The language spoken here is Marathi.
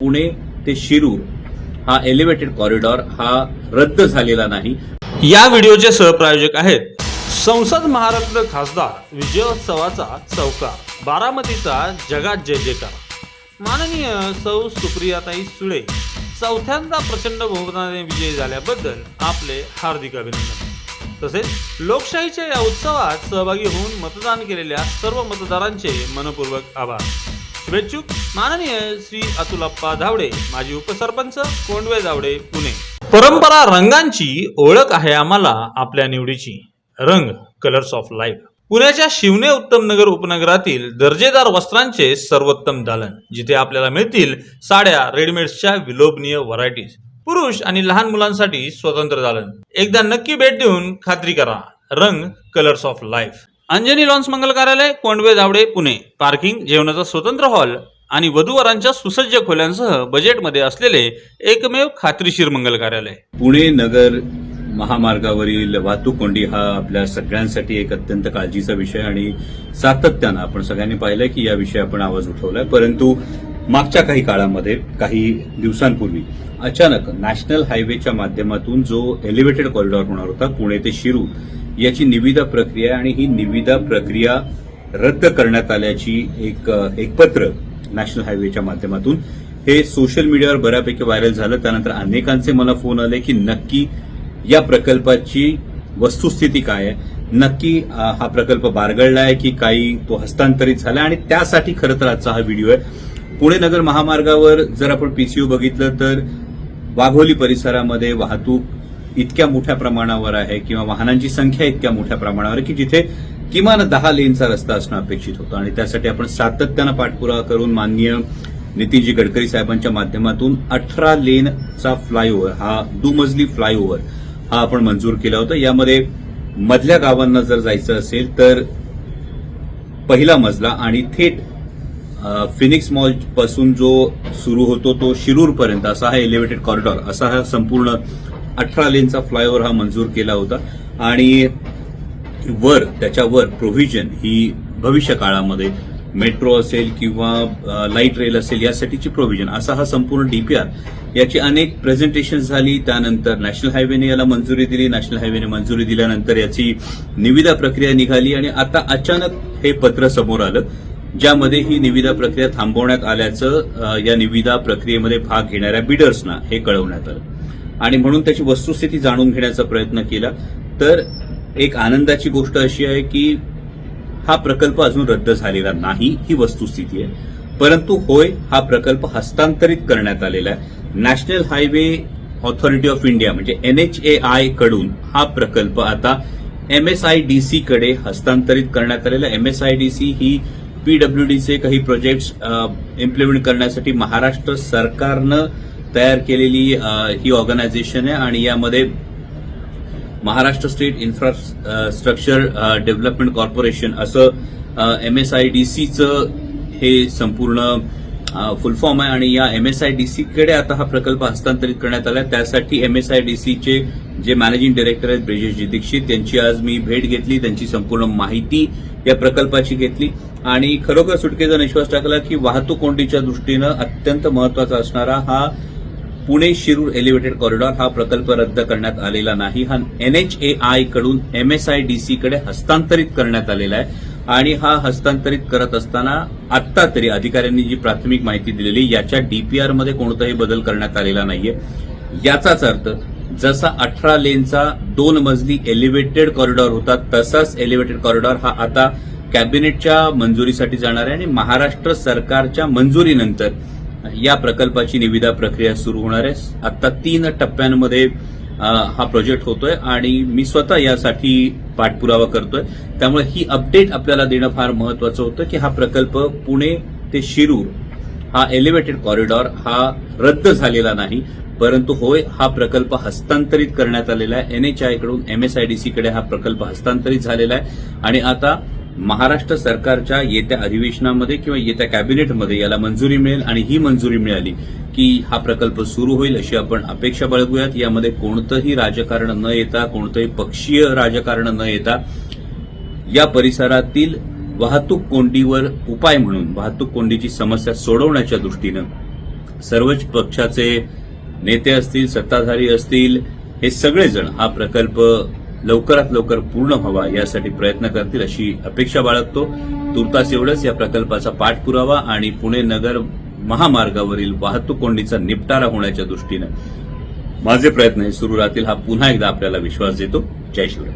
पुणे ते शिरूर हा एलिव्हेटेड कॉरिडॉर हा रद्द झालेला नाही। या व्हिडिओचे सहप्रायोजक आहेत संसद महारत्न खासदार विजयोत्सवाचा चौकार, बारामतीचा जगात जय जयकार। माननीय सौ सुप्रियाताई सुळे चौथ्यांदा प्रचंड बहुमताने विजयी झाल्याबद्दल आपले हार्दिक अभिनंदन। तसेच लोकशाहीच्या या उत्सवात सहभागी होऊन मतदान केलेल्या सर्व मतदारांचे मनपूर्वक आभार। शुभेच्छुक माननीय श्री अतुलप्पा धावडे, माजी उपसरपंच, कोंडवे धावडे, पुणे। परंपरा रंगांची ओळख आहे आम्हाला आपल्या निवडीची, रंग कलर्स ऑफ लाईफ। पुण्याच्या शिवने उत्तम नगर उपनगरातील दर्जेदार वस्त्रांचे सर्वोत्तम दालन, जिथे आपल्याला मिळतील साड्या, रेडीमेड्सच्या विलोभनीय व्हरायटीज, पुरुष आणि लहान मुलांसाठी स्वतंत्र दालन। एकदा नक्की भेट देऊन खात्री करा, Rang colours of life. Anjani lawns मंगल कार्यालय, कोंडवे धावडे, पुणे। पार्किंग, जेवणाचा स्वतंत्र हॉल आणि वधूवरांच्या सुसज्ज खोल्यांसह बजेटमध्ये असलेले एकमेव खात्रीशीर मंगल कार्यालय। पुणे नगर महामार्गावरील वाहतूक कोंडी हा आपल्या सगळ्यांसाठी एक अत्यंत काळजीचा विषय आणि सातत्यानं आपण सगळ्यांनी पाहिलं की या विषयी आपण आवाज उठवलाय। परंतु मागच्या काही काळामध्ये, काही दिवसांपूर्वी अचानक नॅशनल हायवेच्या माध्यमातून जो एलिव्हेटेड कॉरिडॉर होणार होता पुणे ते शिरूर, याची निविदा प्रक्रिया आणि ही निविदा प्रक्रिया रद्द करण्यात आल्याची एक पत्र नॅशनल हायवेच्या माध्यमातून हे सोशल मीडियावर बऱ्यापैकी व्हायरल झालं। त्यानंतर अनेकांचे मला फोन आले की नक्की या प्रकल्पाची वस्तुस्थिती काय आहे, नक्की हा प्रकल्प बारगळलाय की काही तो हस्तांतरित झाला, आणि त्यासाठी खरं तर आजचा हा व्हिडिओ आहे। पुणे नगर महामार्गावर जर आपण पीसीयू बघितलं तर वाघोली परिसरामध्ये वाहतूक इतक्या मोठ्या प्रमाणावर आहे किंवा वाहनांची संख्या इतक्या मोठ्या प्रमाणावर आहे की जिथे किमान 10 लेनचा रस्ता असणं अपेक्षित होतं, आणि त्यासाठी आपण सातत्यानं पाठपुरावा करून माननीय नितीनजी गडकरी साहेबांच्या माध्यमातून 18 लेनचा फ्लायओव्हर, हा दुमजली फ्लायओव्हर हा आपण मंजूर केला होता। यामध्ये मधल्या गावांना जर जायचं असेल तर पहिला मजला आणि थेट फिनिक्स मॉल पासून जो सुरू होतो तो शिरूर पर्यंत असा हा एलिव्हेटेड कॉरिडॉर, असा हा संपूर्ण 18 लेनचा फ्लायओव्हर हा मंजूर केला होता। आणि त्याच्यावर प्रोव्हिजन ही भविष्य काळामध्ये मेट्रो असेल किंवा लाईट रेल असेल यासाठीची प्रोव्हिजन, असा हा संपूर्ण डीपीआर, याची अनेक प्रेझेंटेशन झाली। त्यानंतर नॅशनल हायवेने याला मंजुरी दिली, नॅशनल हायवेने मंजुरी दिल्यानंतर याची निविदा प्रक्रिया निघाली, आणि आता अचानक हे पत्र समोर आलं ज्यामध्ये ही निविदा प्रक्रिया थांबवण्यात आल्याचं या निविदा प्रक्रियेमध्ये भाग घेणाऱ्या बिडर्सना हे कळवण्यात आलं। आणि म्हणून त्याची वस्तुस्थिती जाणून घेण्याचा प्रयत्न केला तर एक आनंदाची गोष्ट अशी आहे की हा प्रकल्प अजून रद्द झालेला नाही, ही वस्तुस्थिती आहे। परंतु होय, हा प्रकल्प हस्तांतरित करण्यात आलेला आहे। National highway authority of India म्हणजे NHAI कडून हा प्रकल्प आता MSIDC कडे हस्तांतरित करण्यात आलेला आहे। MSIDC ही PWDचे काही प्रोजेक्ट्स इम्प्लिमेंट करण्यासाठी महाराष्ट्र सरकारनं तयार केलेली ही ऑर्गनायझेशन आहे, आणि यामध्ये Maharashtra state infrastructure development corporation असं MSIDCचं हे संपूर्ण फुल फॉर्म आहे। आणि या MSIDC कडे आता हा प्रकल्प हस्तांतरित करण्यात आला आहे। त्यासाठी MSIDCचे जे मॅनेजिंग डायरेक्टर आहेत ब्रिजेशजी दीक्षित, यांची आज मी भेट घेतली, त्यांची संपूर्ण माहिती या प्रकल्पाची घेतली, आणि खरोखर सुटकेचा निश्वास टाकला की वाहतूक कोंडीच्या दृष्टीनं अत्यंत महत्वाचा असणारा हा पुणे शिरूर एलिव्हेटेड कॉरिडॉर हा प्रकल्प रद्द करण्यात आलेला नाही, हा NHAI कडून MSIDC कडे हस्तांतरित करण्यात आलेला आहे। आणि हा हस्तांतरित करत असताना आत्ता तरी अधिकाऱ्यांनी जी प्राथमिक माहिती दिलेली, याच्या डीपीआर मध्ये कोणताही बदल करण्यात आलेला नाहीये। याचाच अर्थ जसा 18 लेनचा 2 मजली एलिव्हेटेड कॉरिडॉर होता, तसाच एलिव्हेटेड कॉरिडॉर हा आता कॅबिनेटच्या मंजुरीसाठी जाणार आहे, आणि महाराष्ट्र सरकारच्या मंजुरीनंतर या प्रकल्पाची निविदा प्रक्रिया सुरू होणार आहे। आता 3 टप्प्यांमध्ये हा प्रोजेक्ट होतोय, आणि मी स्वतः यासाठी पाठपुरावा करतोय। त्यामुळे ही अपडेट आपल्याला देणं फार महत्वाचं होतं की हा प्रकल्प पुणे ते शिरूर हा एलिव्हेटेड कॉरिडॉर हा रद्द झालेला नाही, परंतु होय, हा प्रकल्प हस्तांतरित करण्यात आलेला आहे। NHAI कडून MSIDC कडे हा प्रकल्प हस्तांतरित झालेला आहे, आणि आता महाराष्ट्र सरकारच्या येत्या अधिवेशनामध्ये किंवा येत्या कॅबिनेटमध्ये याला मंजुरी मिळेल, आणि ही मंजुरी मिळाली की हा प्रकल्प सुरू होईल अशी आपण अपेक्षा बाळगूयात। यामध्ये कोणतंही राजकारण न येता, कोणतंही पक्षीय राजकारण न येता या परिसरातील वाहतूक कोंडीवर उपाय म्हणून, वाहतूक कोंडीची समस्या सोडवण्याच्या दृष्टीनं सर्वच पक्षाचे नेते असतील, सत्ताधारी असतील, हे सगळेजण हा प्रकल्प लवकरात लवकर पूर्ण व्हावा यासाठी प्रयत्न करतील अशी अपेक्षा बाळगतो. तुर्तास एवढंच. या प्रकल्पाचा पाठपुरावा आणि पुणे नगर महामार्गावरील वाहतूक कोंडीचा निपटारा होण्याच्या दृष्टीनं माझे प्रयत्न हे सुरू राहतील, हा पुन्हा एकदा आपल्याला विश्वास देतो. जय शिवराय.